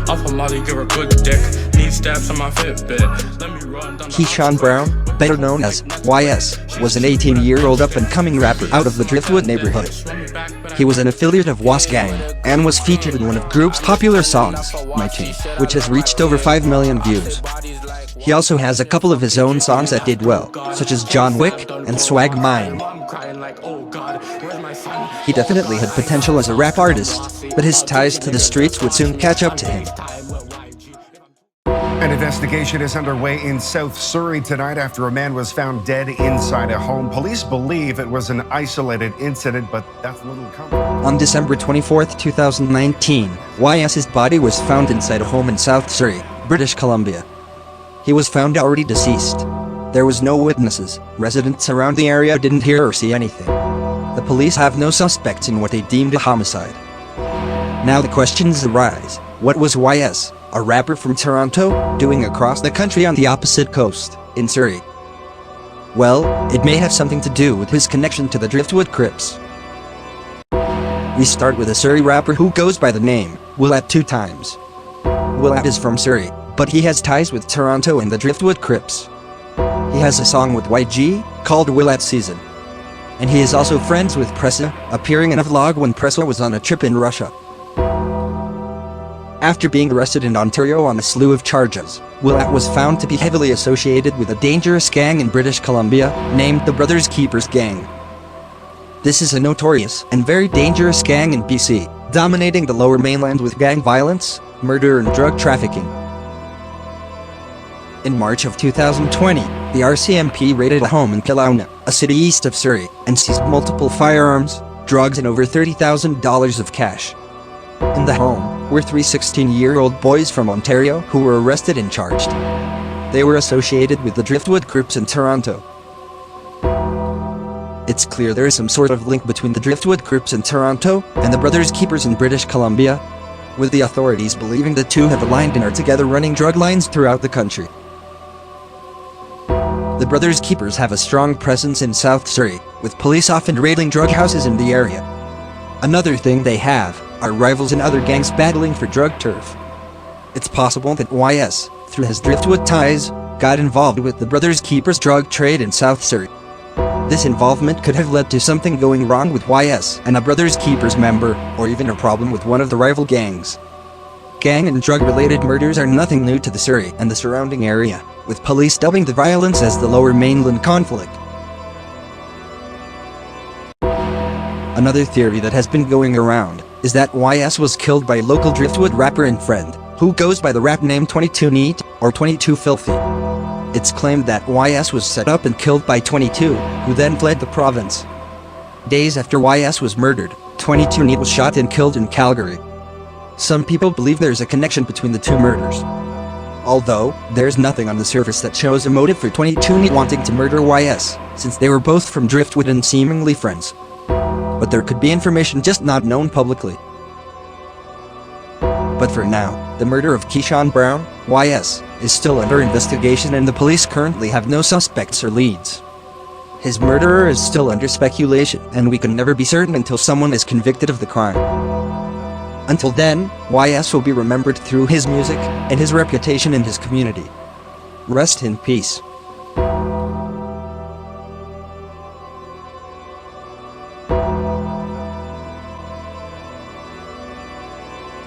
Off a Molly, give her good dick. Need stabs on my Fitbit. Let me run down. Keyshawn Brown, better known as YS, was an 18-year-old up-and-coming rapper out of the Driftwood neighborhood. He was an affiliate of wassgang, and was featured in one of group's popular songs, My Team, which has reached over 5 million views. He also has a couple of his own songs that did well, such as John Wick and Swag Mine. He definitely had potential as a rap artist, but his ties to the streets would soon catch up to him. An investigation is underway in South Surrey tonight after a man was found dead inside a home. Police believe it was an isolated incident, but that's little comfort. On December 24, 2019, YS's body was found inside a home in South Surrey, British Columbia. He was found already deceased. There was no witnesses. Residents around the area didn't hear or see anything. The police have no suspects in what they deemed a homicide. Now the questions arise. What was YS, a rapper from Toronto, doing across the country on the opposite coast, in Surrey? Well, it may have something to do with his connection to the Driftwood Crips. We start with a Surrey rapper who goes by the name Willat 2 times. Willat is from Surrey, but he has ties with Toronto and the Driftwood Crips. He has a song with whyg called Willat Season. And he is also friends with Pressa, appearing in a vlog when Pressa was on a trip in Russia. After being arrested in Ontario on a slew of charges, Willat was found to be heavily associated with a dangerous gang in British Columbia, named the Brothers Keepers Gang. This is a notorious and very dangerous gang in BC, dominating the lower mainland with gang violence, murder and drug trafficking. In March of 2020, the RCMP raided a home in Kelowna, a city east of Surrey, and seized multiple firearms, drugs and over $30,000 of cash. In the home were 3 16-year-old boys from Ontario who were arrested and charged. They were associated with the Driftwood Crips in Toronto. It's clear there is some sort of link between the Driftwood Crips in Toronto and the Brothers Keepers in British Columbia, with the authorities believing the two have aligned and are together running drug lines throughout the country. The Brothers Keepers have a strong presence in South Surrey, with police often raiding drug houses in the area. Another thing they have are rivals and other gangs battling for drug turf. It's possible that YS, through his Driftwood ties, got involved with the Brothers Keepers drug trade in South Surrey. This involvement could have led to something going wrong with YS and a Brothers Keepers member, or even a problem with one of the rival gangs. Gang and drug-related murders are nothing new to the Surrey and the surrounding area, with police dubbing the violence as the Lower Mainland conflict. Another theory that has been going around is that YS was killed by a local Driftwood rapper and friend, who goes by the rap name 22 Neat, or 22 Filthy. It's claimed that YS was set up and killed by 22, who then fled the province. Days after YS was murdered, 22 Neat was shot and killed in Calgary. Some people believe there's a connection between the two murders. Although, there's nothing on the surface that shows a motive for 22 Neat wanting to murder YS, since they were both from Driftwood and seemingly friends. But there could be information just not known publicly. But for now, the murder of Keyshawn Brown, YS, is still under investigation and the police currently have no suspects or leads. His murderer is still under speculation and we can never be certain until someone is convicted of the crime. Until then, YS will be remembered through his music and his reputation in his community. Rest in peace.